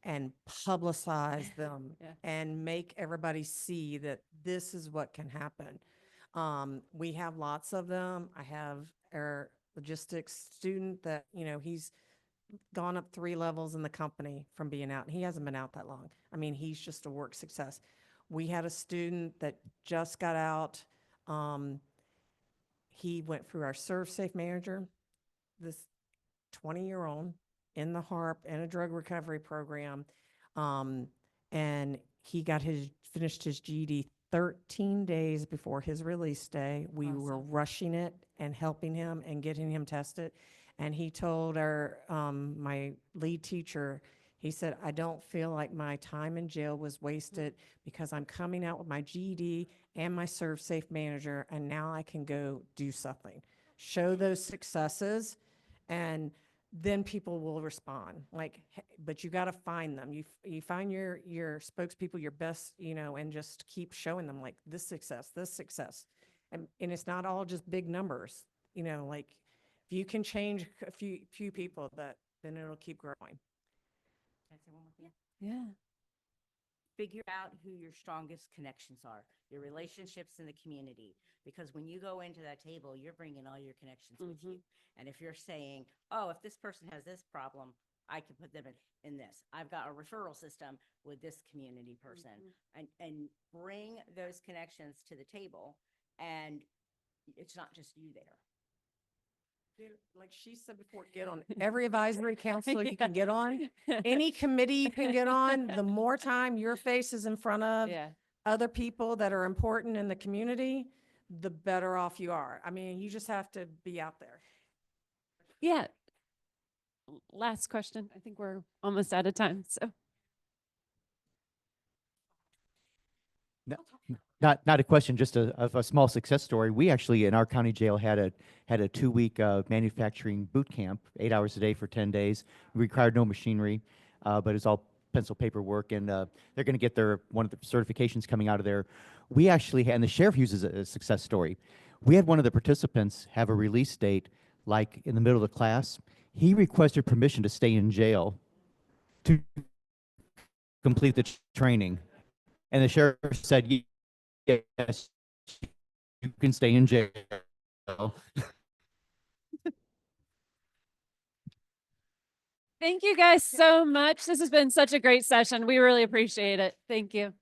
and publicize them Yeah. and make everybody see that this is what can happen. We have lots of them. I have our logistics student that, he's gone up 3 levels in the company from being out. He hasn't been out that long. I mean, he's just a work success. We had a student that just got out. He went through our Serve Safe manager, this 20-year-old in the HARP in a drug recovery program. And he finished his GED 13 days before his release day. We were rushing it and helping him and getting him tested. And he told my lead teacher, he said, I don't feel like my time in jail was wasted because I'm coming out with my GED and my Serve Safe manager, and now I can go do something. Show those successes, and then people will respond. But you got to find them. You find your spokespeople, your best, and just keep showing them this success. And it's not all just big numbers, if you can change a few people, then it'll keep growing. Can I say one more thing? Yeah. Figure out who your strongest connections are, your relationships in the community. Because when you go into that table, you're bringing all your connections with you. And if you're saying, oh, if this person has this problem, I can put them in this. I've got a referral system with this community person. And bring those connections to the table. And it's not just you there. Like she said before, get on every advisory council you can get on, any committee you can get on. The more time your face is in front of other people that are important in the community, the better off you are. I mean, you just have to be out there. Yeah. Last question. I think we're almost out of time. So Not a question, just a small success story. We actually in our county jail had a 2-week manufacturing boot camp, 8 hours a day for 10 days. We required no machinery, but it's all pencil paper work, and they're going to get one of the certifications coming out of there. We actually had, and the sheriff uses it as a success story. We had one of the participants have a release date like in the middle of the class. He requested permission to stay in jail to complete the training, and the sheriff said, yes, you can stay in jail. thank you guys so much. This has been such a great session. We really appreciate it. Thank you.